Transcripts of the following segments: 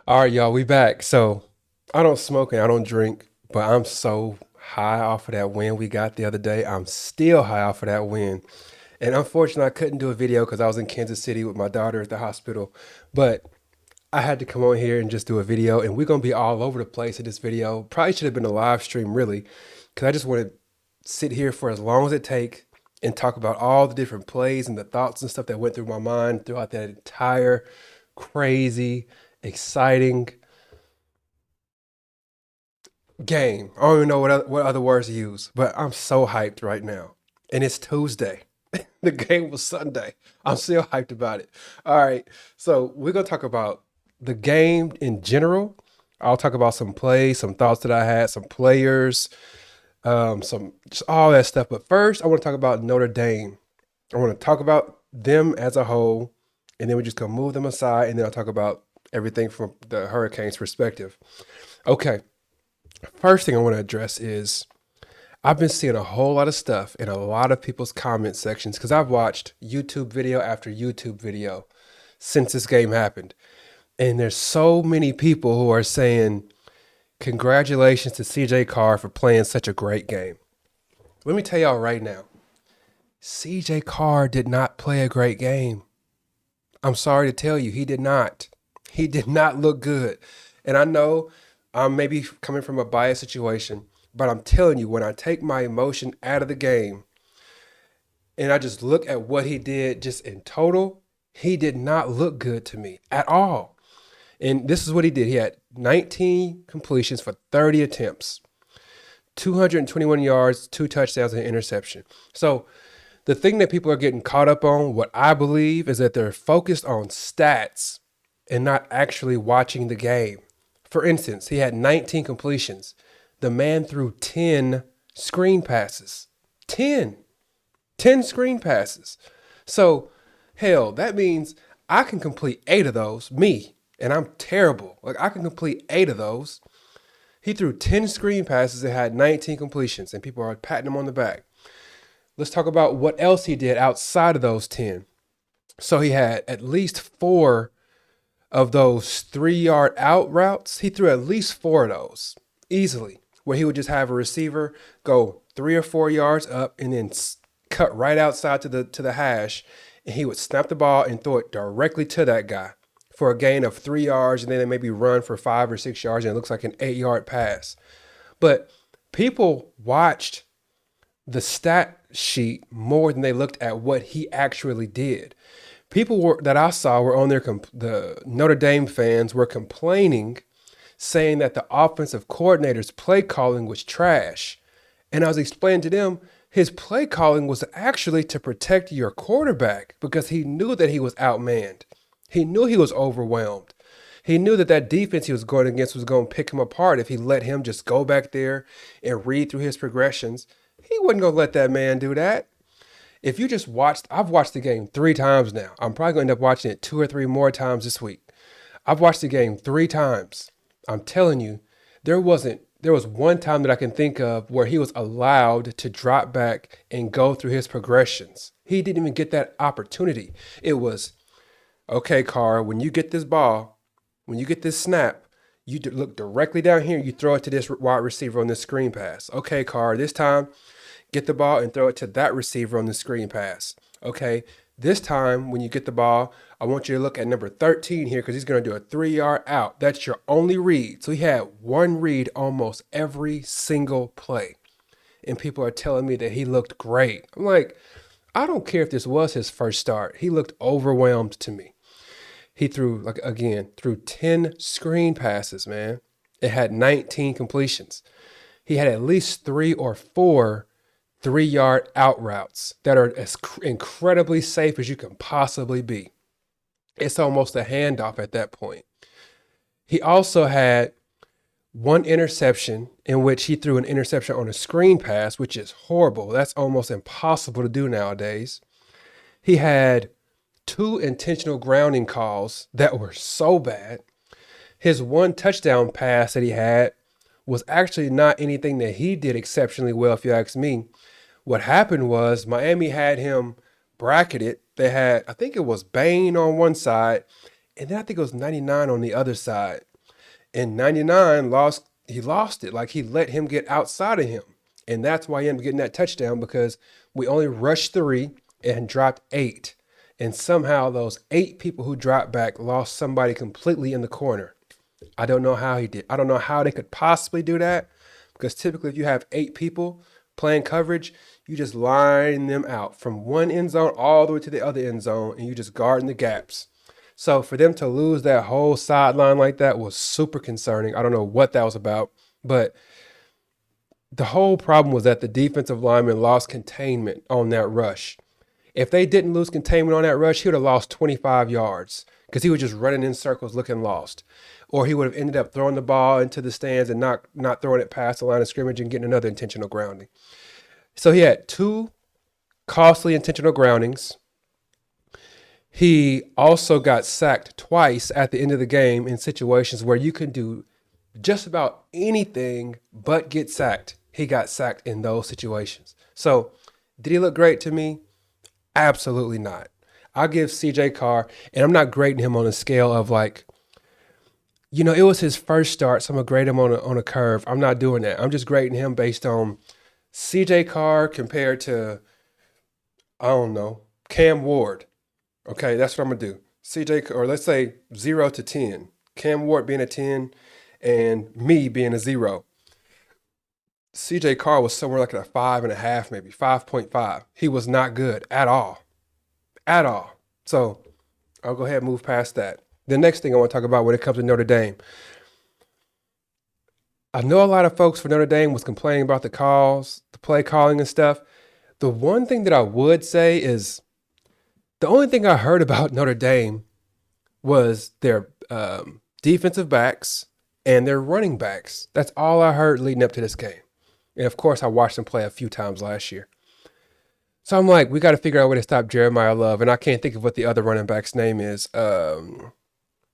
All right, y'all, we back. So I don't smoke and I don't drink, but I'm so high off of that win we got the other day. I'm still high off of that win. And unfortunately, I couldn't do a video because I was in Kansas City with my daughter at the hospital. But I had to come on here and just do a video. And we're going to be all over the place in this video. Probably should have been a live stream, really, because I just want to sit here for as long as it takes and talk about all the different plays and the thoughts and stuff that went through my mind throughout that entire crazy, exciting game. I don't even know what other words to use, but I'm so hyped right now. And it's Tuesday. The game was Sunday. I'm still hyped about it. All right. So we're gonna talk about the game in general. I'll talk about some plays, some thoughts that I had, some players, some just all that stuff. But first, I want to talk about Notre Dame. I want to talk about them as a whole, and then we're just gonna move them aside, and then I'll talk about everything from the Hurricanes' perspective. Okay. First thing I want to address is I've been seeing a whole lot of stuff in a lot of people's comment sections because I've watched YouTube video after YouTube video since this game happened. And there's so many people who are saying, congratulations to CJ Carr for playing such a great game. Let me tell y'all right now, CJ Carr did not play a great game. I'm sorry to tell you, he did not. He did not look good. And I know I'm maybe coming from a biased situation, but I'm telling you, when I take my emotion out of the game and I just look at what he did just in total, he did not look good to me at all. And this is what he did. He had 19 completions for 30 attempts, 221 yards, 2 touchdowns, and an interception. So the thing that people are getting caught up on, what I believe, is that they're focused on stats and not actually watching the game. For instance, he had 19 completions. The man threw 10 screen passes. 10. 10 screen passes. So, hell, that means I can complete 8 of those, me, and I'm terrible. Like, I can complete 8 of those. He threw 10 screen passes and had 19 completions, and people are patting him on the back. Let's talk about what else he did outside of those 10. So he had at least 4 of those 3 yard out routes. He threw at least 4 of those easily, where he would just have a receiver go 3 or 4 yards up and then cut right outside to the hash, and he would snap the ball and throw it directly to that guy for a gain of 3 yards, and then maybe run for 5 or 6 yards, and it looks like an 8 yard pass. But people watched the stat sheet more than they looked at what he actually did. That I saw were on the Notre Dame fans were complaining, saying that the offensive coordinator's play calling was trash. And I was explaining to them his play calling was actually to protect your quarterback because he knew that he was outmanned. He knew he was overwhelmed. He knew that that defense he was going against was going to pick him apart if he let him just go back there and read through his progressions. He wasn't going to let that man do that. If you just watched, I've watched the game 3 times now. I'm probably going to end up watching it 2 or 3 more times this week. I've watched the game 3 times. I'm telling you, there was one time that I can think of where he was allowed to drop back and go through his progressions. He didn't even get that opportunity. It was, okay, Carr, when you get this ball, when you get this snap, you look directly down here, you throw it to this wide receiver on this screen pass. Okay, Carr, this time, get the ball and throw it to that receiver on the screen pass. Okay, this time when you get the ball, I want you to look at number 13 here because he's going to do a 3 yard out. That's your only read. So he had one read almost every single play. And people are telling me that he looked great. I'm like, I don't care if this was his first start. He looked overwhelmed to me. He threw, like, again, threw 10 screen passes, man. It had 19 completions. He had at least 3 or 4 3 yard out routes that are as incredibly safe as you can possibly be. It's almost a handoff at that point. He also had one interception in which he threw an interception on a screen pass, which is horrible. That's almost impossible to do nowadays. He had 2 intentional grounding calls that were so bad. His one touchdown pass that he had was actually not anything that he did exceptionally well, if you ask me. What happened was Miami had him bracketed. I think it was Bain on one side, and then I think it was 99 on the other side. In 99, he lost it. Like, he let him get outside of him. And that's why he ended up getting that touchdown, because we only rushed 3 and dropped 8. And somehow those 8 people who dropped back lost somebody completely in the corner. I don't know how he did. I don't know how they could possibly do that, because typically if you have 8 people playing coverage, you just line them out from one end zone all the way to the other end zone, and you just guarding the gaps. So for them to lose that whole sideline like that was super concerning. I don't know what that was about, but the whole problem was that the defensive lineman lost containment on that rush. If they didn't lose containment on that rush, he would have lost 25 yards because he was just running in circles looking lost. Or he would have ended up throwing the ball into the stands and not throwing it past the line of scrimmage and getting another intentional grounding. So he had 2 costly intentional groundings. He also got sacked twice at the end of the game in situations where you can do just about anything but get sacked. He got sacked in those situations. So did he look great to me? Absolutely not. I'll give CJ Carr, and I'm not grading him on a scale of like, it was his first start, so I'm going to grade him on a curve. I'm not doing that. I'm just grading him based on CJ Carr compared to, I don't know, Cam Ward. Okay, that's what I'm going to do. CJ, or let's say 0 to 10. Cam Ward being a 10 and me being a 0. CJ Carr was somewhere like at a 5.5, maybe 5.5. He was not good at all. At all. So I'll go ahead and move past that. The next thing I want to talk about when it comes to Notre Dame. I know a lot of folks for Notre Dame was complaining about the calls, the play calling and stuff. The one thing that I would say is the only thing I heard about Notre Dame was their defensive backs and their running backs. That's all I heard leading up to this game. And of course, I watched them play a few times last year. So I'm like, we got to figure out a way to stop Jeremiah Love. And I can't think of what the other running back's name is.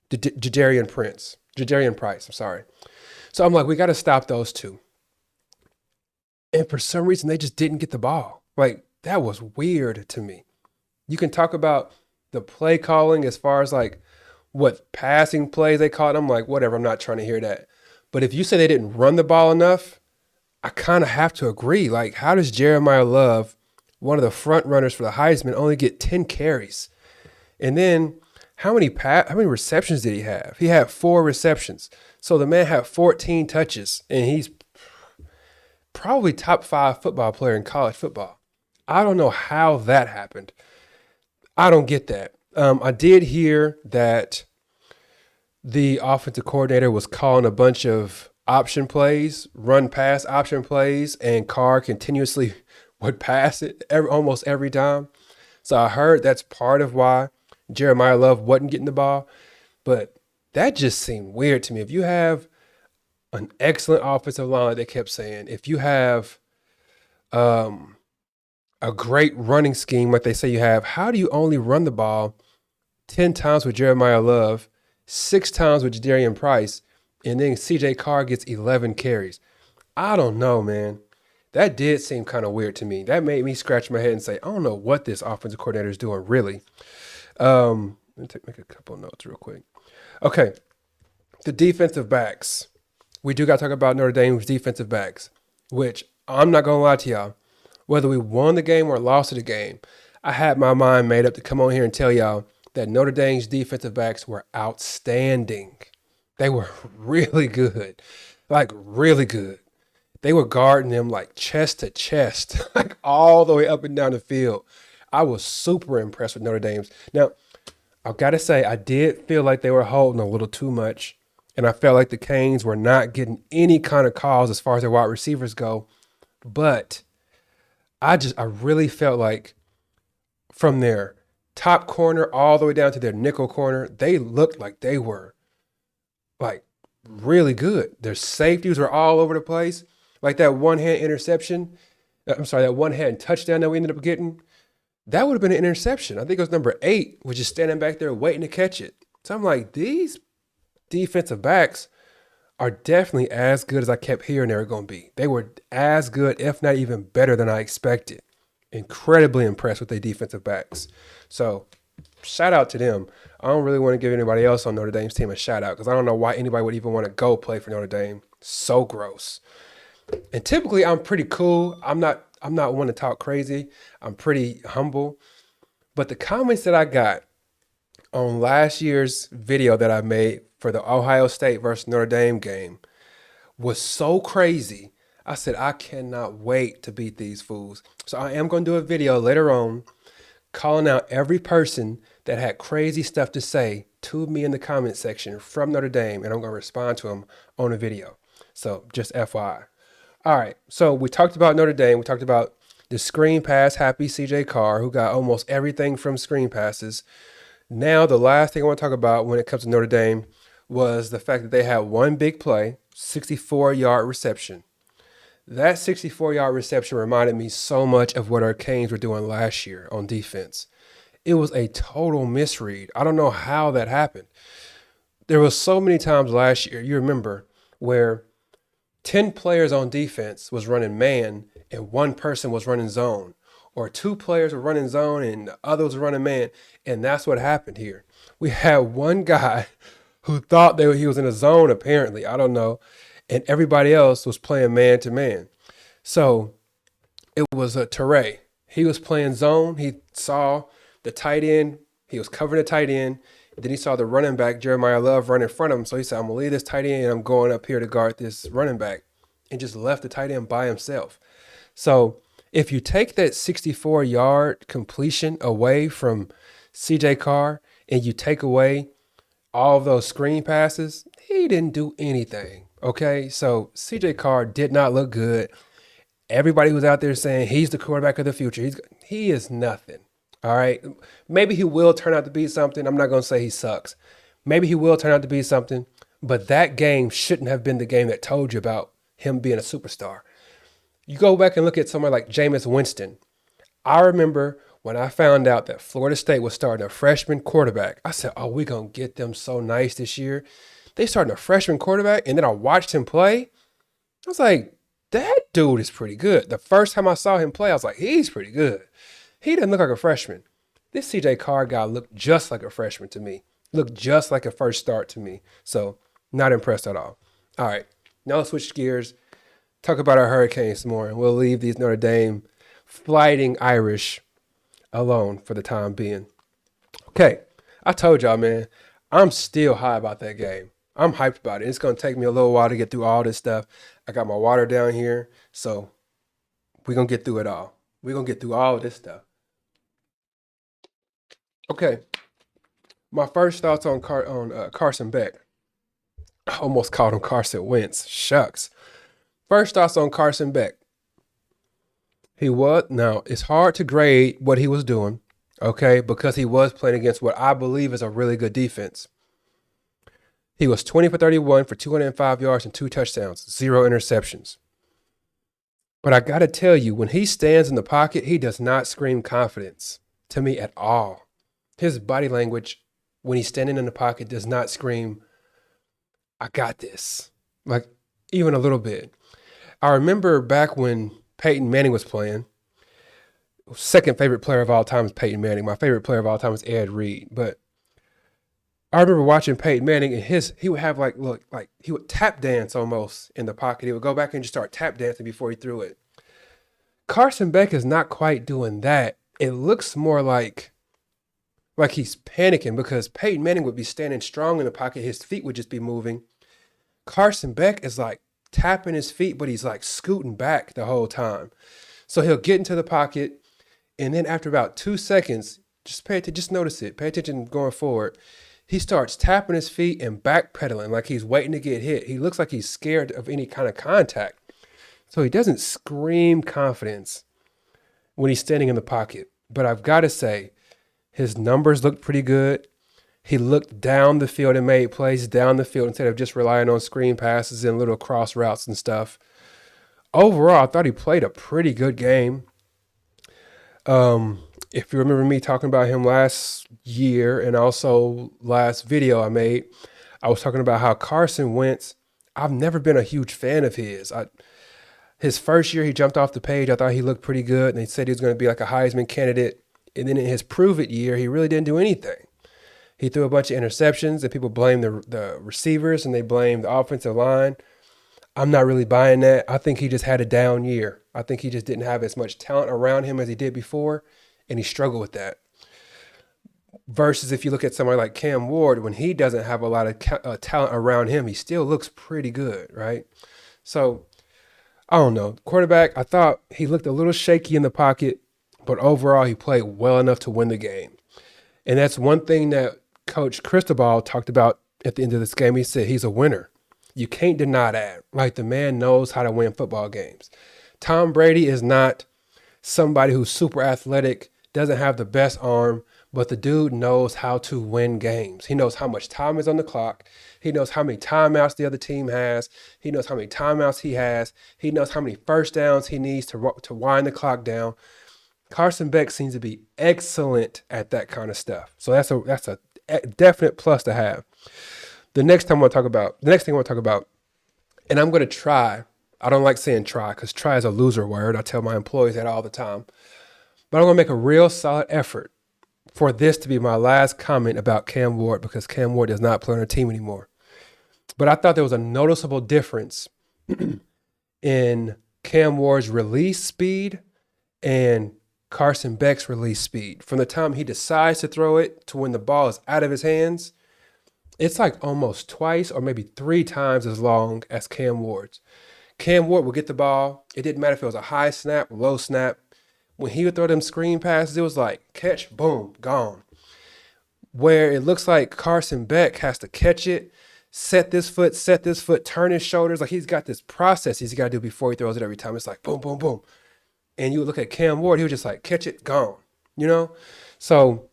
Jadarian Price, I'm sorry. So I'm like, we got to stop those 2. And for some reason, they just didn't get the ball. Like, that was weird to me. You can talk about the play calling as far as like what passing plays they called. I'm like, whatever, I'm not trying to hear that. But if you say they didn't run the ball enough, I kind of have to agree. Like, how does Jeremiah Love, one of the front runners for the Heisman, only get 10 carries? And then how many receptions did he have? He had 4 receptions. So the man had 14 touches, and he's probably top 5 football player in college football. I don't know how that happened. I don't get that. I did hear that the offensive coordinator was calling a bunch of option plays, run pass option plays, and Carr continuously would pass it almost every time. So I heard that's part of why Jeremiah Love wasn't getting the ball. But that just seemed weird to me. If you have an excellent offensive line, like they kept saying, if you have a great running scheme like they say you have, how do you only run the ball 10 times with Jeremiah Love, 6 times with Jadarian Price, and then CJ Carr gets 11 carries? I don't know, man. That did seem kind of weird to me. That made me scratch my head and say, I don't know what this offensive coordinator is doing, really. Let me make a couple notes real quick. Okay, the defensive backs. We do got to talk about Notre Dame's defensive backs, which I'm not going to lie to y'all. Whether we won the game or lost the game, I had my mind made up to come on here and tell y'all that Notre Dame's defensive backs were outstanding. They were really good, like really good. They were guarding them like chest to chest, like all the way up and down the field. I was super impressed with Notre Dame's. Now, I've got to say, I did feel like they were holding a little too much, and I felt like the Canes were not getting any kind of calls as far as their wide receivers go. But I really felt like from their top corner all the way down to their nickel corner, they looked like they were like really good. Their safeties were all over the place. Like that one-hand interception, that one-hand touchdown that we ended up getting, that would have been an interception. I think it was number 8, was just standing back there waiting to catch it. So I'm like, these defensive backs are definitely as good as I kept hearing they were going to be. They were as good, if not even better than I expected. Incredibly impressed with their defensive backs. So shout out to them. I don't really want to give anybody else on Notre Dame's team a shout out because I don't know why anybody would even want to go play for Notre Dame. So gross. And typically I'm pretty cool. I'm not one to talk crazy. I'm pretty humble. But the comments that I got on last year's video that I made for the Ohio State versus Notre Dame game was so crazy. I said, I cannot wait to beat these fools. So I am going to do a video later on calling out every person that had crazy stuff to say to me in the comment section from Notre Dame, and I'm going to respond to them on a video. So just FYI. All right, so we talked about Notre Dame. We talked about the screen pass happy CJ Carr, who got almost everything from screen passes. Now, the last thing I want to talk about when it comes to Notre Dame was the fact that they had one big play, 64-yard reception. That 64-yard reception reminded me so much of what our Canes were doing last year on defense. It was a total misread. I don't know how that happened. There was so many times last year, you remember, where 10 players on defense was running man and one person was running zone. Or 2 players were running zone and the others were running man. And that's what happened here. We had one guy who thought he was in a zone, apparently. I don't know. And everybody else was playing man to man. So it was a Teray. He was playing zone. He saw the tight end. He was covering the tight end. Then he saw the running back, Jeremiah Love, run in front of him. So he said, I'm going to leave this tight end and I'm going up here to guard this running back. And just left the tight end by himself. So if you take that 64-yard completion away from CJ Carr and you take away all of those screen passes, he didn't do anything. Okay, so CJ Carr did not look good. Everybody was out there saying he's the quarterback of the future. He is nothing. All right, maybe he will turn out to be something. I'm not going to say he sucks. Maybe he will turn out to be something, but that game shouldn't have been the game that told you about him being a superstar. You go back and look at someone like Jameis Winston. I remember when I found out that Florida State was starting a freshman quarterback, I said, oh, we're going to get them so nice this year. They started a freshman quarterback, and then I watched him play. I was like, that dude is pretty good. The first time I saw him play, I was like, he's pretty good. He didn't look like a freshman. This CJ Carr guy looked just like a freshman to me. Looked just like a first start to me. So, not impressed at all. All right, now let's switch gears. Talk about our Hurricanes some more, and we'll leave these Notre Dame Fighting Irish alone for the time being. Okay, I told y'all, man, I'm still high about that game. I'm hyped about it. It's going to take me a little while to get through all this stuff. I got my water down here, so we're going to get through it all. We're going to get through all of this stuff. Okay, my first thoughts on Carson Beck. I almost called him Carson Wentz. Shucks. First thoughts on Carson Beck. Now, it's hard to grade what he was doing, okay, because he was playing against what I believe is a really good defense. He was 20 for 31 for 205 yards and 2 touchdowns, 0 interceptions. But I got to tell you, when he stands in the pocket, he does not scream confidence to me at all. His body language when he's standing in the pocket does not scream, I got this, like even a little bit. I remember back when Peyton Manning was playing, second favorite player of all time is Peyton Manning. My favorite player of all time is Ed Reed. But I remember watching Peyton Manning, and he would have he would tap dance almost in the pocket. He would go back and just start tap dancing before he threw it. Carson Beck is not quite doing that. It looks more like he's panicking because Peyton Manning would be standing strong in the pocket. His feet would just be moving. Carson Beck is like tapping his feet, but he's like scooting back the whole time. So he'll get into the pocket, and then after about 2 seconds, just notice it. Pay attention going forward. He starts tapping his feet and backpedaling like he's waiting to get hit. He looks like he's scared of any kind of contact. So he doesn't scream confidence when he's standing in the pocket. But I've got to say, his numbers looked pretty good. He looked down the field and made plays down the field instead of just relying on screen passes and little cross routes and stuff. Overall, I thought he played a pretty good game. If you remember me talking about him last year and also last video I made, I was talking about how Carson Wentz, I've never been a huge fan of his. His first year, he jumped off the page. I thought he looked pretty good, and they said he was going to be like a Heisman candidate. And then in his prove it year, he really didn't do anything. He threw a bunch of interceptions, and people blame the receivers and they blame the offensive line. I'm not really buying that. I think he just had a down year. I think he just didn't have as much talent around him as he did before, and he struggled with that. Versus if you look at somebody like Cam Ward, when he doesn't have a lot of talent around him, he still looks pretty good, right? So I don't know. Quarterback, I thought he looked a little shaky in the pocket, but overall he played well enough to win the game. And that's one thing that Coach Cristobal talked about at the end of this game. He said he's a winner. You can't deny that. Like, the man knows how to win football games. Tom Brady is not somebody who's super athletic, doesn't have the best arm, but the dude knows how to win games. He knows how much time is on the clock. He knows how many timeouts the other team has. He knows how many timeouts he has. He knows how many first downs he needs to wind the clock down. Carson Beck seems to be excellent at that kind of stuff. So that's a definite plus to have. The next thing I want to talk about, and I'm going to try. I don't like saying try because try is a loser word. I tell my employees that all the time. But I'm going to make a real solid effort for this to be my last comment about Cam Ward, because Cam Ward does not play on our team anymore. But I thought there was a noticeable difference in Cam Ward's release speed and Carson Beck's release speed. From the time he decides to throw it to when the ball is out of his hands, it's like almost twice or maybe 3 times as long as Cam Ward's. Cam Ward would get the ball. It didn't matter if it was a high snap, low snap. When he would throw them screen passes, it was like catch, boom, gone. Where it looks like Carson Beck has to catch it, set this foot, turn his shoulders. Like, he's got this process he's got to do before he throws it every time. It's like boom, boom, boom. And you would look at Cam Ward, he was just like catch it, gone, you know? So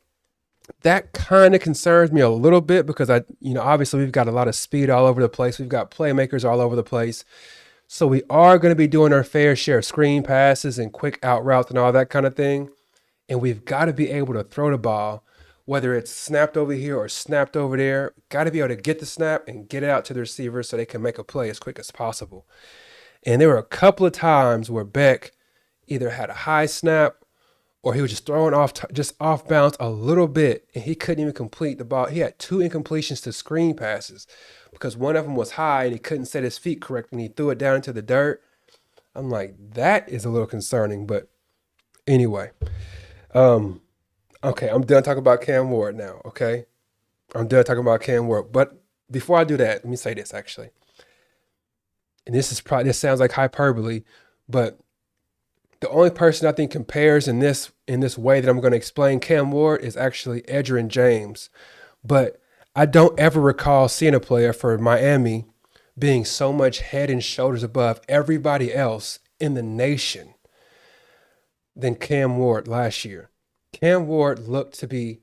that kind of concerns me a little bit because obviously we've got a lot of speed all over the place. We've got playmakers all over the place. So we are going to be doing our fair share of screen passes and quick out routes and all that kind of thing. And we've got to be able to throw the ball, whether it's snapped over here or snapped over there. Got to be able to get the snap and get it out to the receiver so they can make a play as quick as possible. And there were a couple of times where Beck either had a high snap or he was just throwing off bounds a little bit, and he couldn't even complete the ball. He had 2 incompletions to screen passes because one of them was high and he couldn't set his feet correctly and he threw it down into the dirt. I'm like, that is a little concerning, but anyway. Okay, I'm done talking about Cam Ward now, okay? I'm done talking about Cam Ward. But before I do that, let me say this actually. And this sounds like hyperbole, but the only person I think compares in this way that I'm going to explain Cam Ward is actually Edgerrin James. But I don't ever recall seeing a player for Miami being so much head and shoulders above everybody else in the nation than Cam Ward last year. Cam Ward looked to be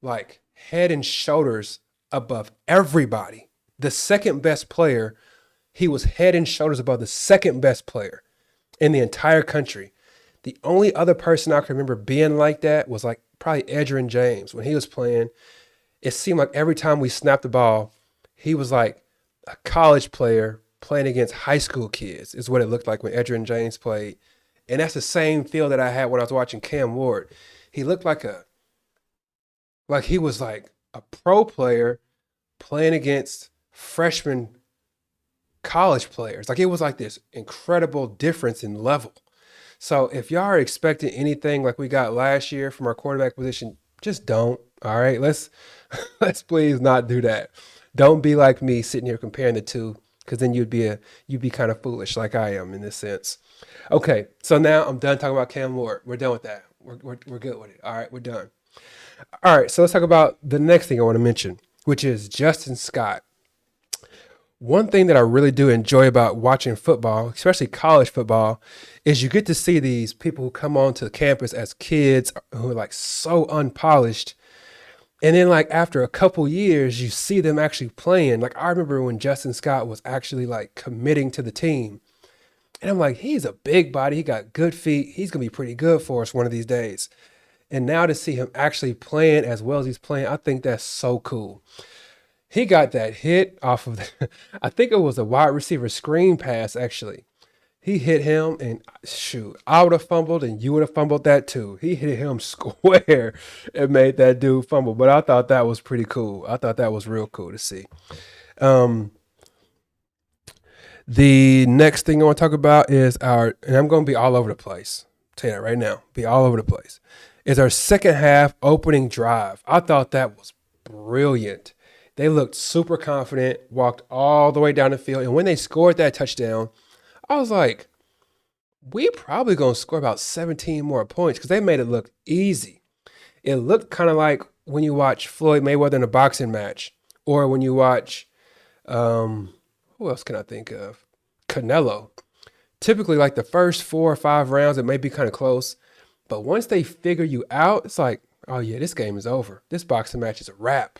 like head and shoulders above everybody. The second best player, he was head and shoulders above the second best player in the entire country. The only other person I can remember being like that was like probably Edgerrin James. When he was playing, it seemed like every time we snapped the ball, he was like a college player playing against high school kids is what it looked like when Edgerrin James played. And that's the same feel that I had when I was watching Cam Ward. He looked like he was like a pro player playing against freshman college players. Like, it was like this incredible difference in level. So if y'all are expecting anything like we got last year from our quarterback position, just don't. All right, let's please not do that. Don't be like me sitting here comparing the two, because then you'd be kind of foolish like I am in this sense. Okay, so now I'm done talking about Cam Ward. We're done with that. We're good with it. All right, we're done. All right, so let's talk about the next thing I want to mention, which is Justin Scott. One thing that I really do enjoy about watching football, especially college football, is you get to see these people who come onto campus as kids who are like so unpolished. And then like after a couple years, you see them actually playing. Like, I remember when Justin Scott was actually like committing to the team. And I'm like, he's a big body. He got good feet. He's going to be pretty good for us one of these days. And now to see him actually playing as well as he's playing, I think that's so cool. He got that hit off of I think it was a wide receiver screen pass, actually. He hit him, and shoot, I would have fumbled, and you would have fumbled that too. He hit him square and made that dude fumble. But I thought that was pretty cool. I thought that was real cool to see. Um, the next thing I want to talk about is and I'm going to be all over the place. Tell you that right now, be all over the place. Is our second half opening drive. I thought that was brilliant. They looked super confident, walked all the way down the field, and when they scored that touchdown, I was like, we probably gonna score about 17 more points because they made it look easy. It looked kind of like when you watch Floyd Mayweather in a boxing match, or when you watch, who else can I think of? Canelo. Typically, like the first 4 or 5 rounds, it may be kind of close, but once they figure you out, it's like, oh yeah, this game is over. This boxing match is a wrap.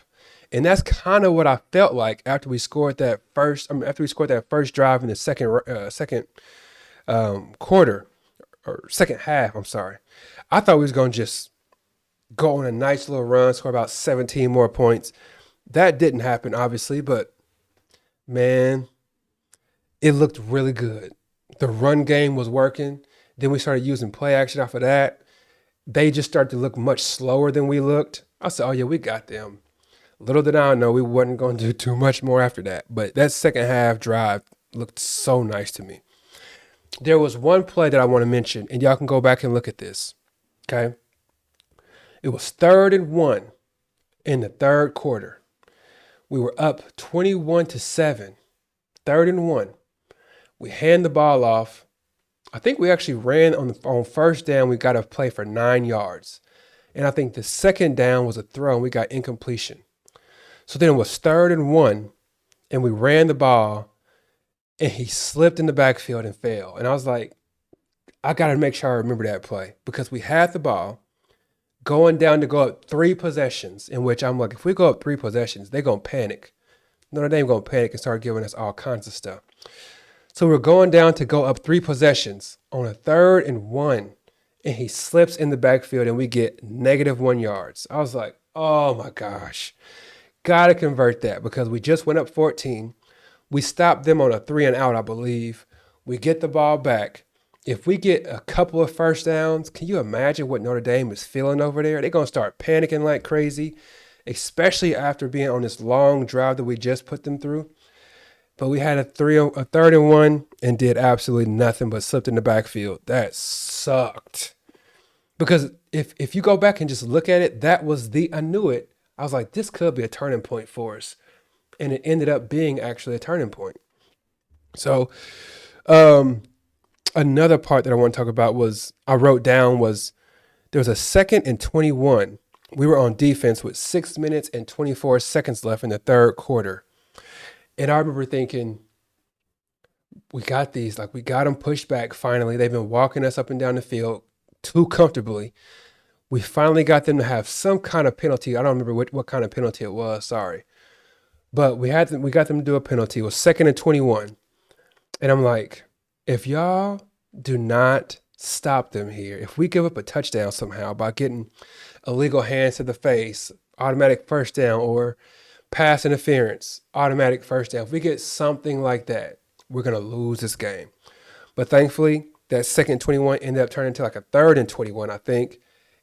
And that's kind of what I felt like after we scored that first. After we scored that first drive in the second quarter or second half. I'm sorry. I thought we was gonna just go on a nice little run, score about 17 more points. That didn't happen, obviously, but man, it looked really good. The run game was working. Then we started using play action off of that. They just started to look much slower than we looked. I said, oh yeah, we got them. Little did I know we wasn't going to do too much more after that. But that second half drive looked so nice to me. There was one play that I want to mention, and y'all can go back and look at this. Okay. It was 3rd and 1 in the third quarter. We were up 21-7. 3rd and 1. We hand the ball off. I think we actually ran on first down. We got a play for 9 yards. And I think the second down was a throw, and we got incompletion. So then it was 3rd and 1, and we ran the ball, and he slipped in the backfield and fell. And I was like, I got to make sure I remember that play because we had the ball going down to go up 3 possessions, in which I'm like, if we go up 3 possessions, they're going to panic. Notre Dame going to panic and start giving us all kinds of stuff. So we're going down to go up 3 possessions on a 3rd and 1, and he slips in the backfield, and we get -1 yards. I was like, oh my gosh. Got to convert that because we just went up 14. We stopped them on a 3 and out, I believe. We get the ball back. If we get a couple of first downs, can you imagine what Notre Dame is feeling over there? They're going to start panicking like crazy, especially after being on this long drive that we just put them through. But we had a 3rd and 1 and did absolutely nothing but slipped in the backfield. That sucked. Because if you go back and just look at it, I knew it. I was like, this could be a turning point for us. And it ended up being actually a turning point. So another part that I want to talk about I wrote down was there was a 2nd and 21. We were on defense with 6 minutes and 24 seconds left in the third quarter. And I remember thinking, we got these. Like, we got them pushed back finally. They've been walking us up and down the field too comfortably. We finally got them to have some kind of penalty. I don't remember what kind of penalty it was. Sorry. But we got them to do a penalty. It was 2nd and 21. And I'm like, if y'all do not stop them here, if we give up a touchdown somehow by getting illegal hands to the face, automatic first down, or pass interference, automatic first down, if we get something like that, we're going to lose this game. But thankfully, that 2nd and 21 ended up turning into like a 3rd and 21, I think.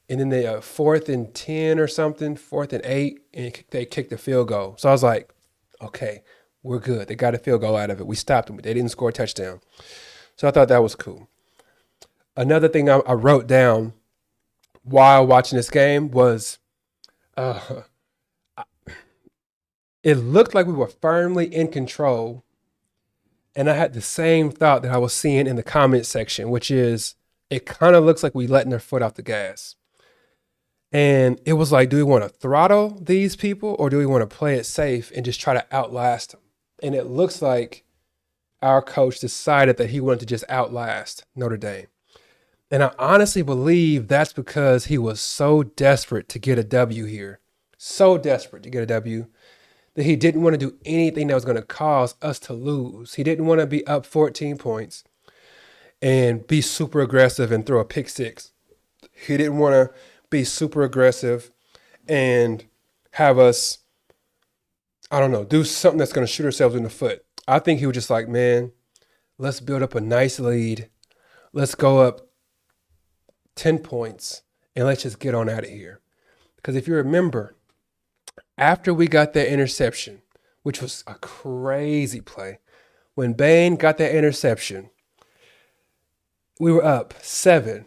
And then they 4th and 10 or something, 4th and 8, and they kicked the field goal. So I was like, okay, we're good. They got a field goal out of it. We stopped them. They didn't score a touchdown. So I thought that was cool. Another thing I wrote down while watching this game was it looked like we were firmly in control. And I had the same thought that I was seeing in the comment section, which is it kind of looks like we letting their foot off the gas. And it was like, do we want to throttle these people or do we want to play it safe and just try to outlast them? And it looks like our coach decided that he wanted to just outlast Notre Dame. And I honestly believe that's because he was so desperate to get a W here. So desperate to get a W that he didn't want to do anything that was going to cause us to lose. He didn't want to be up 14 points and be super aggressive and throw a pick six. He didn't want to be super aggressive and have us, I don't know, do something that's going to shoot ourselves in the foot. I think he was just like, man, Let's build up a nice lead. Let's go up 10 points and let's just get on out of here. Because if you remember, after we got that interception, which was a crazy play, when Bain got that interception, we were up 7.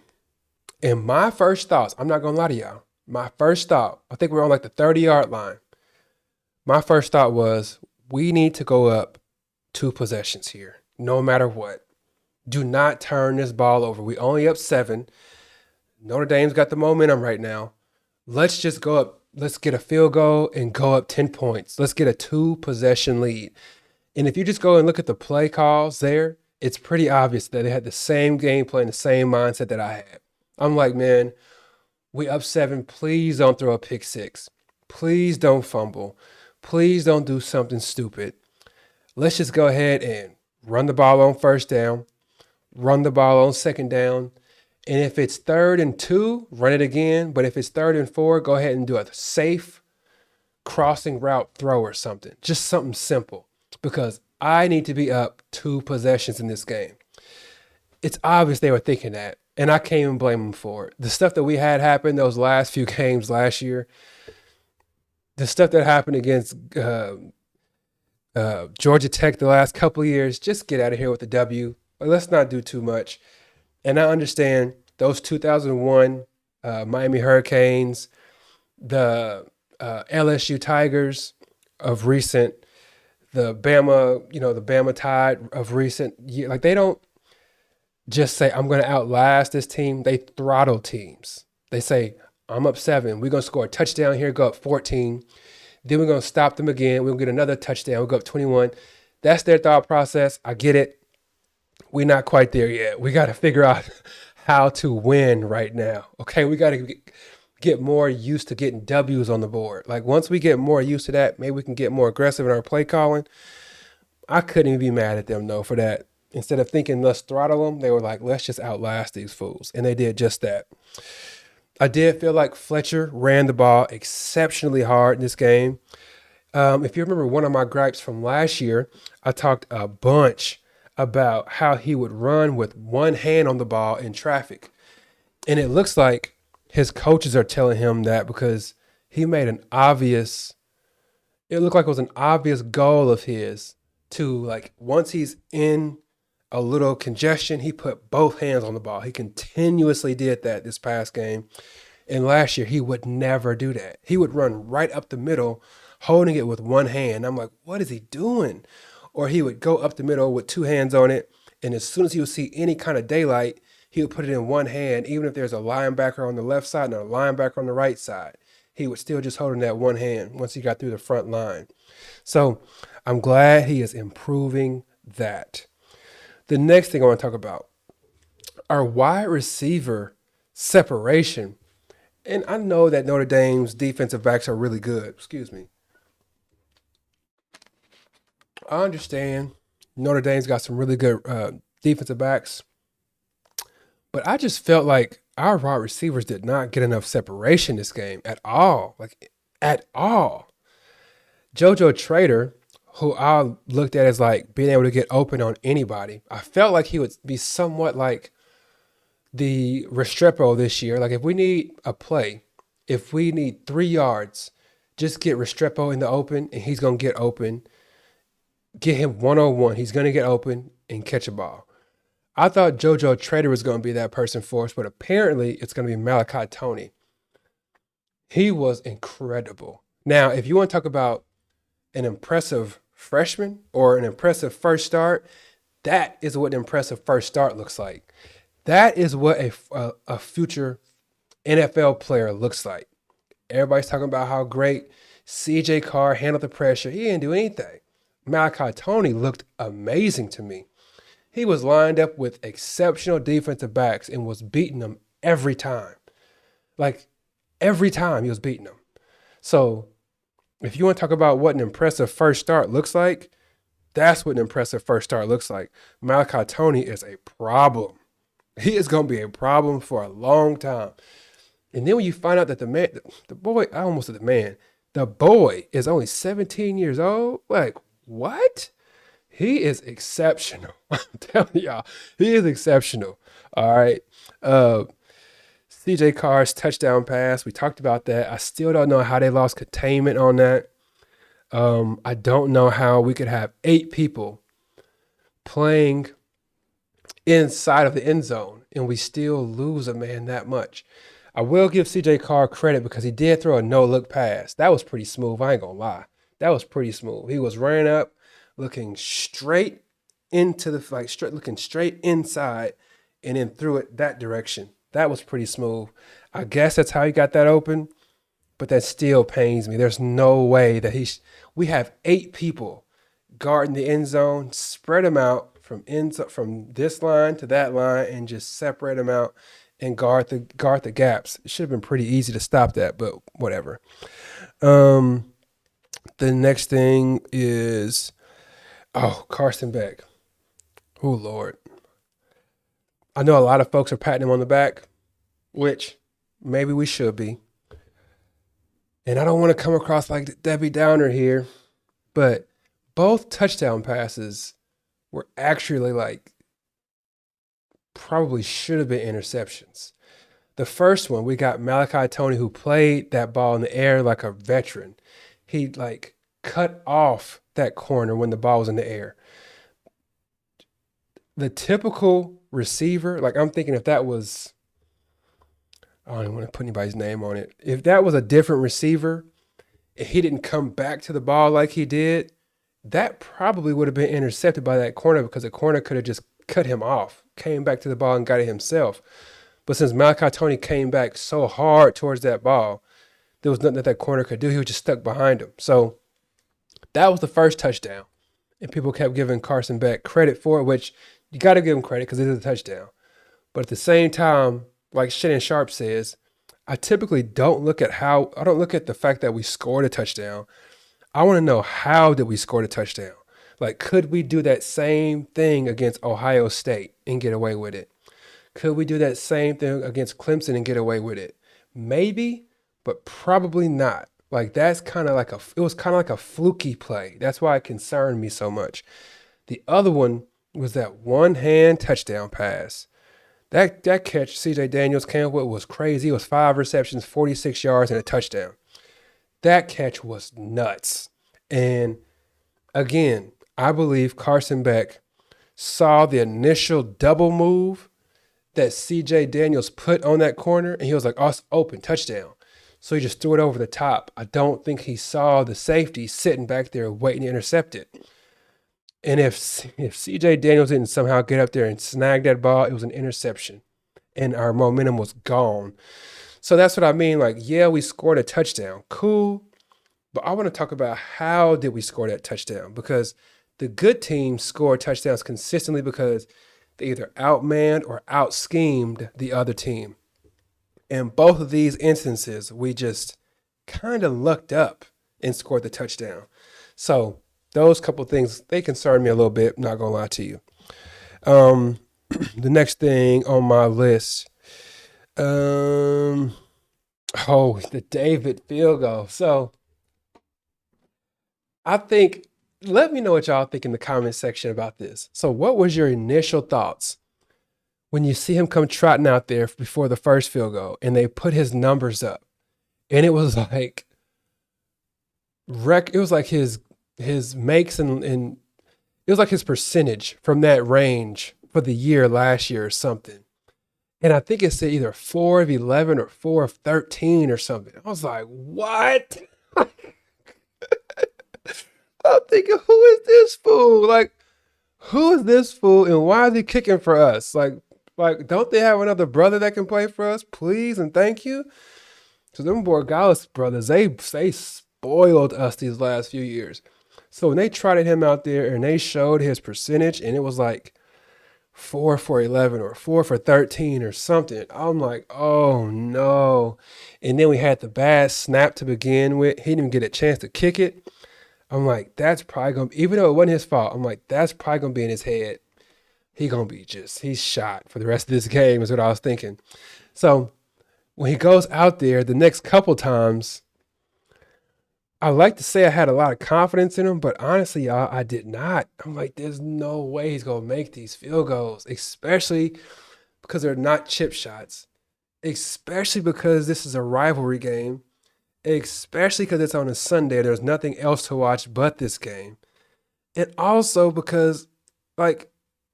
And my first thoughts, I'm not going to lie to y'all, my first thought, I think we were on like the 30-yard line. My first thought was, we need to go up 2 possessions here, no matter what. Do not turn this ball over. We only up 7. Notre Dame's got the momentum right now. Let's just go up. Let's get a field goal and go up 10 points. Let's get a 2-possession lead. And if you just go and look at the play calls there, it's pretty obvious that they had the same game plan, the same mindset that I had. I'm like, man, we up 7. Please don't throw a pick 6. Please don't fumble. Please don't do something stupid. Let's just go ahead and run the ball on first down, run the ball on second down. And if it's 3rd and 2, run it again. But if it's 3rd and 4, go ahead and do a safe crossing route throw or something. Just something simple. Because I need to be up 2 possessions in this game. It's obvious they were thinking that. And I can't even blame them for it. The stuff that we had happen those last few games last year, the stuff that happened against Georgia Tech the last couple of years, just get out of here with the W. Let's not do too much. And I understand those 2001 Miami Hurricanes, the LSU Tigers of recent, the Bama Tide of recent year. Like, they don't just say, I'm going to outlast this team. They throttle teams. They say, I'm up 7. We're going to score a touchdown here, go up 14. Then we're going to stop them again. We'll get another touchdown. We'll go up 21. That's their thought process. I get it. We're not quite there yet. We got to figure out how to win right now. Okay, we got to get more used to getting W's on the board. Like, once we get more used to that, maybe we can get more aggressive in our play calling. I couldn't even be mad at them, though, for that. Instead of thinking, let's throttle them, they were like, let's just outlast these fools. And they did just that. I did feel like Fletcher ran the ball exceptionally hard in this game. If you remember one of my gripes from last year, I talked a bunch about how he would run with one hand on the ball in traffic. And it looks like his coaches are telling him that because he made it looked like it was an obvious goal of his to, like, once he's in a little congestion, he put both hands on the ball. He continuously did that this past game. And last year, he would never do that. He would run right up the middle, holding it with one hand. I'm like, what is he doing? Or he would go up the middle with 2 hands on it. And as soon as he would see any kind of daylight, he would put it in one hand, even if there's a linebacker on the left side and a linebacker on the right side. He would still just hold in that one hand once he got through the front line. So I'm glad he is improving that. The next thing I want to talk about, our wide receiver separation. And I know that Notre Dame's defensive backs are really good. Excuse me. I understand Notre Dame's got some really good defensive backs. But I just felt like our wide receivers did not get enough separation this game at all. Like, at all. JoJo Trader, who I looked at as like being able to get open on anybody, I felt like he would be somewhat like the Restrepo this year. Like, if we need a play, if we need 3 yards, just get Restrepo in the open and he's going to get open. Get him one-on-one. He's going to get open and catch a ball. I thought JoJo Trader was going to be that person for us, but apparently it's going to be Malachi Toney. He was incredible. Now, if you want to talk about an impressive freshman or an impressive first start, that is what an impressive first start looks like. That is what a future NFL player looks like. Everybody's talking about how great CJ Carr handled the pressure. He didn't do anything. Malachi Toney looked amazing to me. He was lined up with exceptional defensive backs and was beating them every time. Like, every time he was beating them. So if you want to talk about what an impressive first start looks like, that's what an impressive first start looks like. Malachi Toney is a problem. He is going to be a problem for a long time. And then when you find out that the boy is only 17 years old, like, what? He is exceptional. I'm telling y'all, he is exceptional. All right. Uh, CJ Carr's touchdown pass. We talked about that. I still don't know how they lost containment on that. I don't know how we could have 8 people playing inside of the end zone and we still lose a man that much. I will give CJ Carr credit because he did throw a no look pass. That was pretty smooth. I ain't gonna lie. That was pretty smooth. He was running up, looking straight into the like straight looking straight inside and then threw it that direction. That was pretty smooth. I guess that's how he got that open, but that still pains me. There's no way that we have 8 people guarding the end zone, spread them out from this line to that line, and just separate them out and guard the gaps. It should have been pretty easy to stop that, but whatever. Um, the next thing is Carson Beck. Oh Lord, I know a lot of folks are patting him on the back, which maybe we should be. And I don't want to come across like Debbie Downer here, but both touchdown passes were actually like probably should have been interceptions. The first one, we got Malachi Tony, who played that ball in the air like a veteran. He like cut off that corner when the ball was in the air. The typical receiver, like I'm thinking if that was, I don't even want to put anybody's name on it. If that was a different receiver, if he didn't come back to the ball like he did, that probably would have been intercepted by that corner because the corner could have just cut him off, came back to the ball and got it himself. But since Malachi Tony came back so hard towards that ball, there was nothing that corner could do. He was just stuck behind him. So that was the first touchdown. And people kept giving Carson Beck credit for it, which you got to give him credit because it is a touchdown. But at the same time, like Shannon Sharp says, I typically don't look at the fact that we scored a touchdown. I want to know, how did we score the touchdown? Like, could we do that same thing against Ohio State and get away with it? Could we do that same thing against Clemson and get away with it? Maybe, but probably not. Like, it was kind of like a fluky play. That's why it concerned me so much. The other one was that one-hand touchdown pass. That catch CJ Daniels came up with was crazy. It was 5 receptions, 46 yards, and a touchdown. That catch was nuts. And again, I believe Carson Beck saw the initial double move that CJ Daniels put on that corner, and he was like, oh, it's open, touchdown. So he just threw it over the top. I don't think he saw the safety sitting back there waiting to intercept it. And if CJ Daniels didn't somehow get up there and snag that ball, it was an interception. And our momentum was gone. So that's what I mean. Like, yeah, we scored a touchdown. Cool. But I want to talk about how did we score that touchdown? Because the good teams score touchdowns consistently because they either outmanned or out-schemed the other team. In both of these instances, we just kind of lucked up and scored the touchdown. So those couple things, they concern me a little bit, not going to lie to you. The next thing on my list, the David field goal. So let me know what y'all think in the comment section about this. So what was your initial thoughts when you see him come trotting out there before the first field goal and they put his numbers up? And it was like, his makes and it was like his percentage from that range for the year last year or something. And I think it said either 4 of 11 or 4 of 13 or something. I was like, what? I'm thinking, who is this fool? Like, who is this fool and why is he kicking for us? Like, don't they have another brother that can play for us? Please and thank you. So them Borgalis brothers, they spoiled us these last few years. So when they trotted him out there and they showed his percentage and it was like 4 for 11 or 4 for 13 or something, I'm like, oh no. And then we had the bad snap to begin with. He didn't even get a chance to kick it. I'm like, that's probably going to be, even though it wasn't his fault, I'm like, that's probably going to be in his head. He's shot for the rest of this game is what I was thinking. So when he goes out there the next couple times, I like to say I had a lot of confidence in him, but honestly, y'all, I did not. I'm like, there's no way he's gonna make these field goals, especially because they're not chip shots, especially because this is a rivalry game, especially because it's on a Sunday. There's nothing else to watch but this game. And also because, like,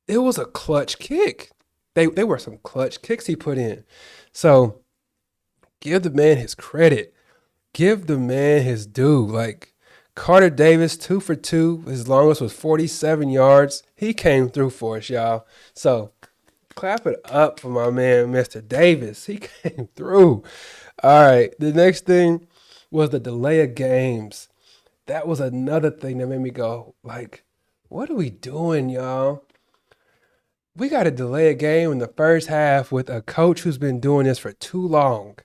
it was a clutch kick. They were some clutch kicks he put in. So give the man his credit. Give the man his due. Like, Carter Davis, 2 for 2. His longest was 47 yards. He came through for us, y'all. So clap it up for my man, Mr. Davis. He came through. All right. The next thing was the delay of games. That was another thing that made me go, like, what are we doing, y'all? We got to delay a game in the first half with a coach who's been doing this for too long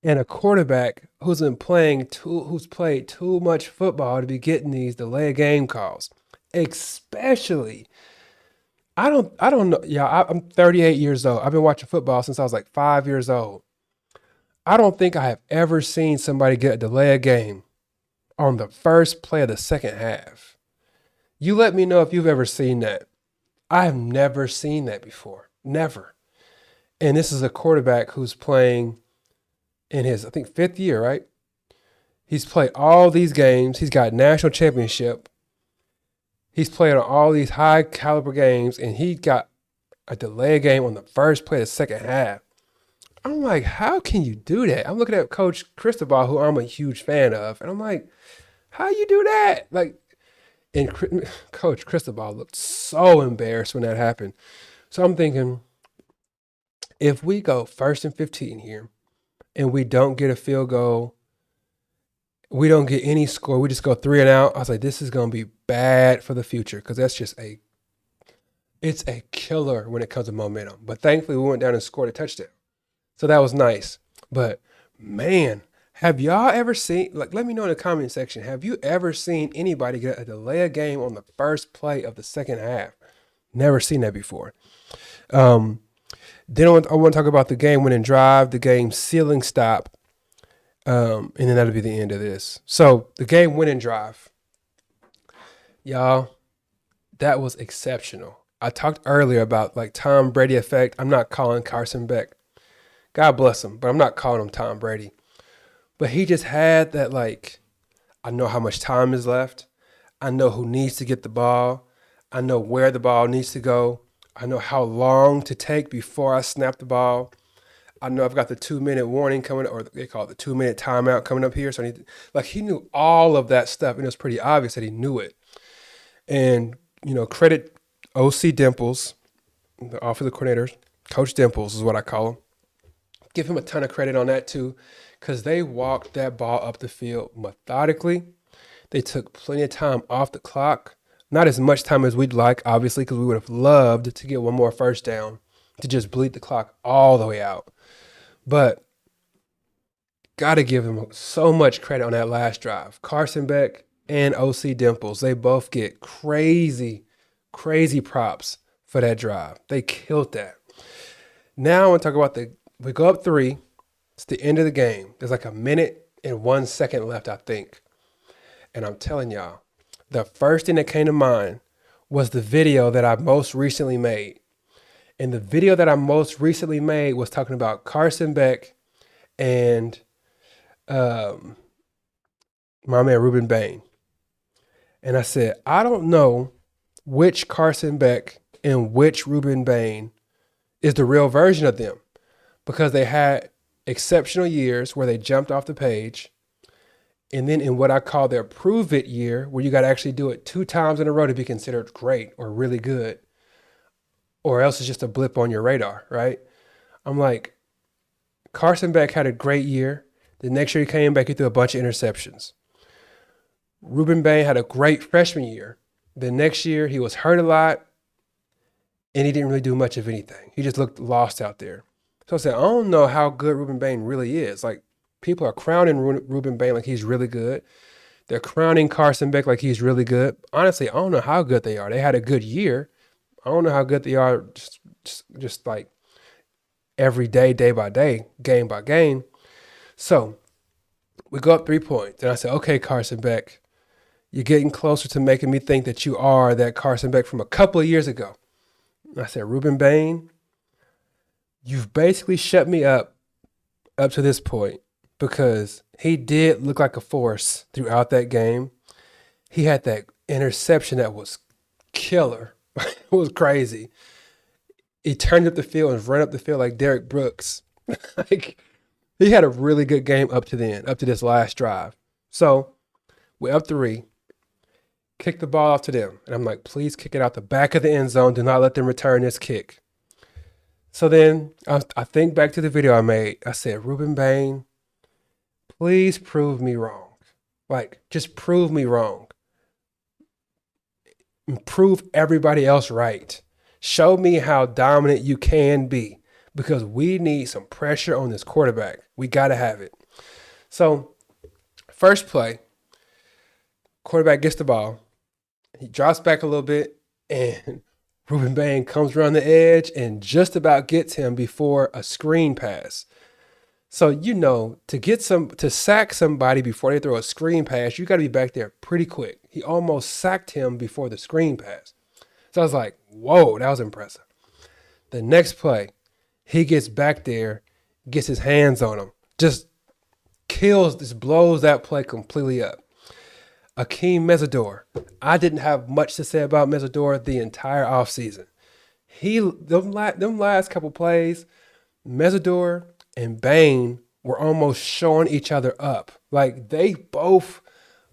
and a quarterback who's played too much football to be getting these delay of game calls. Especially, I don't know, yeah, I'm 38 years old. I've been watching football since I was like 5 years old. I don't think I have ever seen somebody get a delay of game on the first play of the second half. You let me know if you've ever seen that. I have never seen that before. Never. And this is a quarterback who's playing in his, I think, fifth year, right? He's played all these games. He's got national championship. He's played on all these high caliber games, and he got a delay game on the first play of the second half. I'm like, how can you do that? I'm looking at Coach Cristobal, who I'm a huge fan of, and I'm like, how you do that? Like, and Coach Cristobal looked so embarrassed when that happened. So I'm thinking, if we go 1st and 15 here and we don't get a field goal, we don't get any score, we just go 3 and out. I was like, this is going to be bad for the future because it's a killer when it comes to momentum. But thankfully, we went down and scored a touchdown. So that was nice. But man, have y'all ever seen, like, let me know in the comment section, have you ever seen anybody get a delay of game on the first play of the second half? Never seen that before. Then I want to talk about the game winning drive, the game sealing stop, and then that'll be the end of this. So the game winning drive, y'all, that was exceptional. I talked earlier about like Tom Brady effect. I'm not calling Carson Beck. God bless him, but I'm not calling him Tom Brady. But he just had that, like, I know how much time is left. I know who needs to get the ball. I know where the ball needs to go. I know how long to take before I snap the ball. I know I've got the 2-minute warning coming, or they call it the 2-minute timeout coming up here. So he knew all of that stuff, and it was pretty obvious that he knew it. And, credit OC Dimples, the offensive coordinator, Coach Dimples is what I call him. Give him a ton of credit on that too, because they walked that ball up the field methodically. They took plenty of time off the clock. Not as much time as we'd like, obviously, because we would have loved to get one more first down to just bleed the clock all the way out. But got to give them so much credit on that last drive. Carson Beck and OC Dimples, they both get crazy, crazy props for that drive. They killed that. Now I want to talk about we go up 3. It's the end of the game. There's like 1:01 left, I think. And I'm telling y'all, the first thing that came to mind was the video that I most recently made. And the video that I most recently made was talking about Carson Beck and my man Ruben Bain. And I said, I don't know which Carson Beck and which Ruben Bain is the real version of them, because they had exceptional years where they jumped off the page. And then in what I call their prove it year, where you got to actually do it 2 times in a row to be considered great or really good, or else it's just a blip on your radar, right? I'm like, Carson Beck had a great year. The next year he came back, he threw a bunch of interceptions. Ruben Bain had a great freshman year. The next year he was hurt a lot, and he didn't really do much of anything. He just looked lost out there. So I said, I don't know how good Ruben Bain really is. Like, people are crowning Ruben Bain like he's really good. They're crowning Carson Beck like he's really good. Honestly, I don't know how good they are. They had a good year. I don't know how good they are just like every day, day by day, game by game. So We go up 3 points. And I said, okay, Carson Beck, you're getting closer to making me think that you are that Carson Beck from a couple of years ago. And I said, Ruben Bain, you've basically shut me up to this point because he did look like a force throughout that game. He had that interception that was killer. It was crazy. He turned up the field and ran up the field like Derek Brooks. Like he had a really good game up to then, up to this last drive. So we're up 3. Kick the ball off to them. And I'm like, please kick it out the back of the end zone. Do not let them return this kick. So then I think back to the video I made. I said, Ruben Bain, please prove me wrong. Like, just prove me wrong. And prove everybody else right. Show me how dominant you can be because we need some pressure on this quarterback. We got to have it. So, first play, quarterback gets the ball. He drops back a little bit, and Ruben Bain comes around the edge and just about gets him before a screen pass. So, to sack somebody before they throw a screen pass, you got to be back there pretty quick. He almost sacked him before the screen pass. So I was like, whoa, that was impressive. The next play, he gets back there, gets his hands on him, just blows that play completely up. Akeem Mesidor. I didn't have much to say about Mesidor the entire offseason. Them last couple plays, Mesidor and Bain were almost showing each other up. Like they both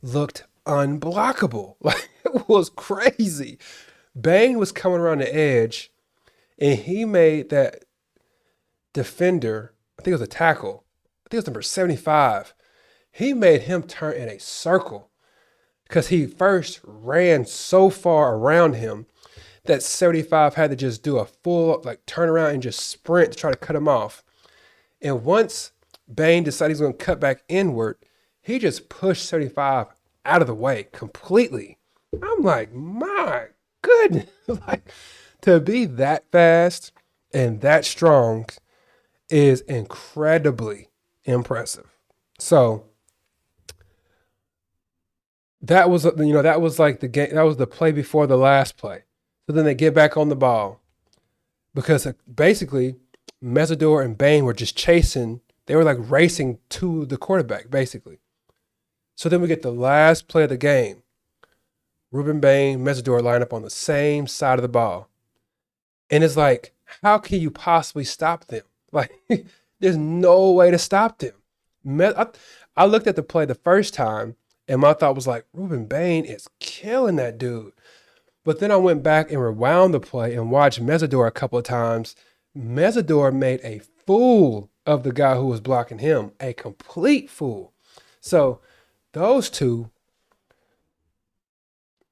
looked unblockable. Like it was crazy. Bain was coming around the edge and he made that defender, I think it was a tackle, I think it was number 75. He made him turn in a circle because he first ran so far around him that 75 had to just do a full turn around and just sprint to try to cut him off. And once Bain decided he's going to cut back inward, he just pushed 75 out of the way completely. I'm like, my goodness. Like, to be that fast and that strong is incredibly impressive. So that was like the game. That was the play before the last play. So then they get back on the ball because basically Mesidor and Bain were just chasing. They were like racing to the quarterback, basically. So then we get the last play of the game. Ruben Bain, Mesidor line up on the same side of the ball. And it's like, how can you possibly stop them? Like, there's no way to stop them. I looked at the play the first time, and my thought was like, Ruben Bain is killing that dude. But then I went back and rewound the play and watched Mesidor a couple of times. Mesidor made a fool of the guy who was blocking him, a complete fool. So those two,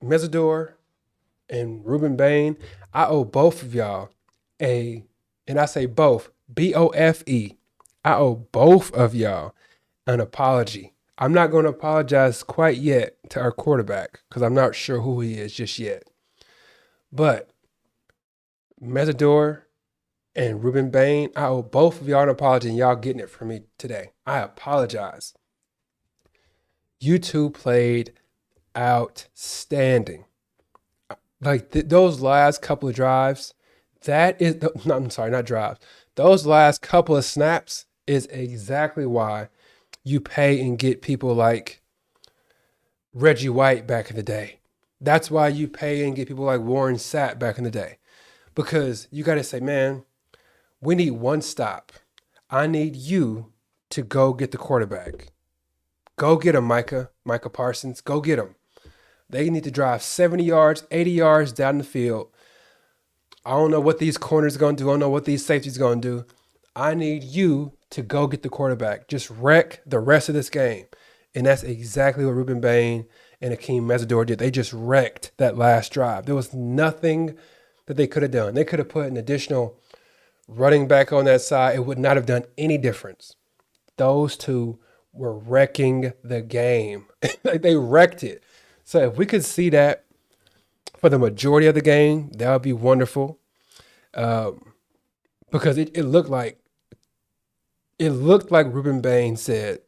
Mesidor and Ruben Bain, I owe both of y'all and I say both, BOFE. I owe both of y'all an apology. I'm not going to apologize quite yet to our quarterback because I'm not sure who he is just yet. But Mesidor and Ruben Bain, I owe both of y'all an apology and y'all getting it from me today. I apologize. You two played outstanding. Like those last couple of drives, not drives. Those last couple of snaps is exactly why you pay and get people like Reggie White back in the day. That's why you pay and get people like Warren Sapp back in the day. Because you got to say, man, we need one stop. I need you to go get the quarterback. Go get him, Micah Parsons. Go get him. They need to drive 70 yards, 80 yards down the field. I don't know what these corners are going to do. I don't know what these safeties are going to do. I need you to go get the quarterback. Just wreck the rest of this game. And that's exactly what Ruben Bain and Akeem Mesidor did. They just wrecked that last drive. There was nothing that they could have done. They could have put an additional running back on that side. It would not have done any difference. Those two were wrecking the game. They wrecked it. So if we could see that for the majority of the game, that would be wonderful. Because it looked like Ruben Bain said,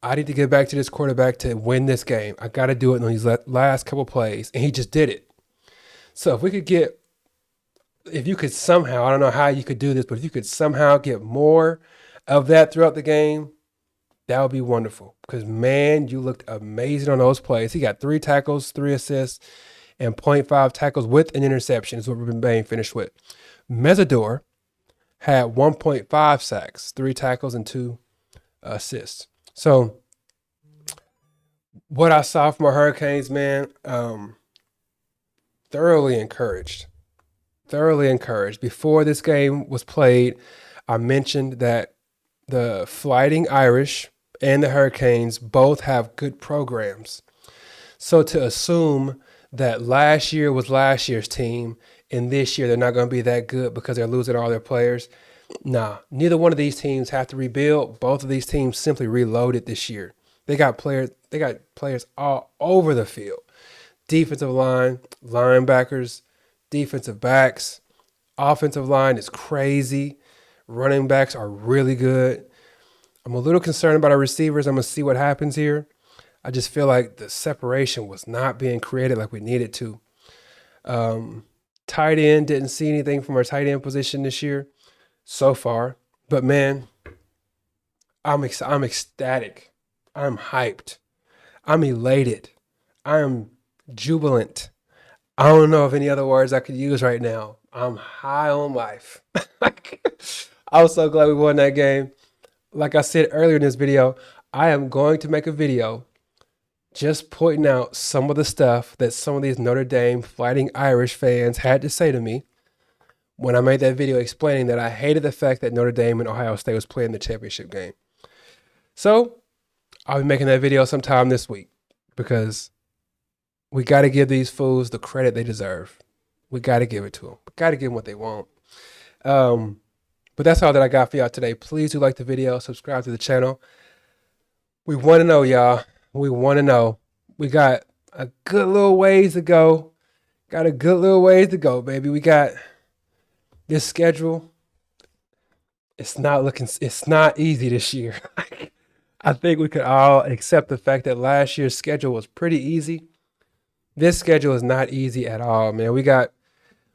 I need to get back to this quarterback to win this game. I got to do it in these last couple plays. And he just did it. So if you could somehow, I don't know how you could do this, but if you could somehow get more of that throughout the game, that would be wonderful. Because, man, you looked amazing on those plays. He got 3 tackles, 3 assists, and 0.5 tackles with an interception is what Ruben Bain finished with. Mesidor had 1.5 sacks, 3 tackles, and 2 assists. So what I saw from our Hurricanes, man, thoroughly encouraged. Before this game was played, I mentioned that the Fighting Irish and the Hurricanes both have good programs. So to assume that last year was last year's team and this year they're not going to be that good because they're losing all their players, nah, neither one of these teams have to rebuild. Both of these teams simply reloaded this year. They got players all over the field. Defensive line, linebackers, defensive backs, offensive line is crazy. Running backs are really good. I'm a little concerned about our receivers. I'm going to see what happens here. I just feel like the separation was not being created like we needed to. Tight end, didn't see anything from our tight end position this year so far. But, man, I'm ecstatic. I'm hyped. I'm elated. I'm jubilant. I don't know of any other words I could use right now. I'm high on life. I was so glad we won that game. Like I said earlier in this video, I am going to make a video just pointing out some of the stuff that some of these Notre Dame Fighting Irish fans had to say to me when I made that video explaining that I hated the fact that Notre Dame and Ohio State was playing the championship game. So I'll be making that video sometime this week because we got to give these fools the credit they deserve. We got to give it to them. We got to give them what they want. But that's all that I got for y'all today. Please do like the video, subscribe to the channel. We want to know, y'all. We want to know. We got a good little ways to go. Baby. We got this schedule. It's not easy this year. I think we could all accept the fact that last year's schedule was pretty easy. This schedule is not easy at all, man. We got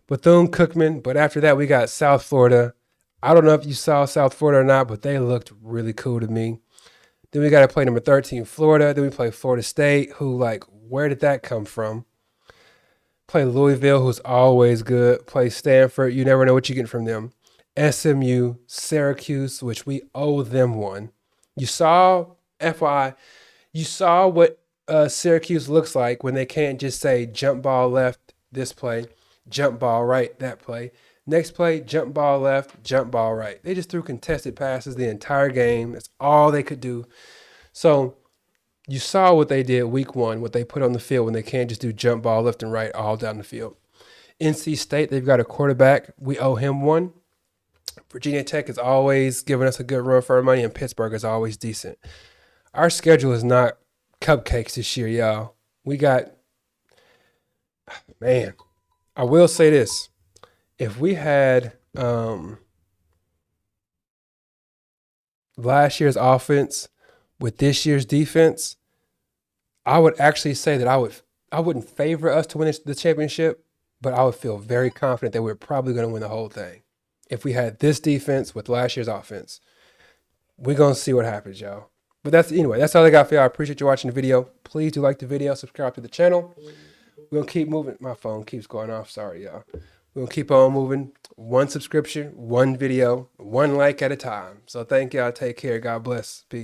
Bethune-Cookman, but after that we got South Florida. I don't know if you saw South Florida or not, but they looked really cool to me. Then we got to play number 13, Florida. Then we play Florida State, who, like, where did that come from? Play Louisville, who's always good. Play Stanford. You never know what you get from them. SMU, Syracuse, which we owe them one. You saw, FYI, you saw what Syracuse looks like when they can't just say jump ball left this play, jump ball right that play. Next play, jump ball left, jump ball right. They just threw contested passes the entire game. That's all they could do. So you saw what they did week 1, what they put on the field when they can't just do jump ball left and right all down the field. NC State, they've got a quarterback. We owe him one. Virginia Tech is always giving us a good run for our money, and Pittsburgh is always decent. Our schedule is not cupcakes this year, y'all. We got, man, I will say this. If we had last year's offense with this year's defense, I would actually say that I wouldn't favor us to win the championship, but I would feel very confident that we're probably going to win the whole thing. If we had this defense with last year's offense, we're going to see what happens, y'all. But that's all I got for y'all. I appreciate you watching the video. Please do like the video, subscribe to the channel. We're going to keep moving. My phone keeps going off. Sorry, y'all. We're going to keep on moving. 1 subscription, 1 video, 1 like at a time. So thank y'all. Take care. God bless. Peace.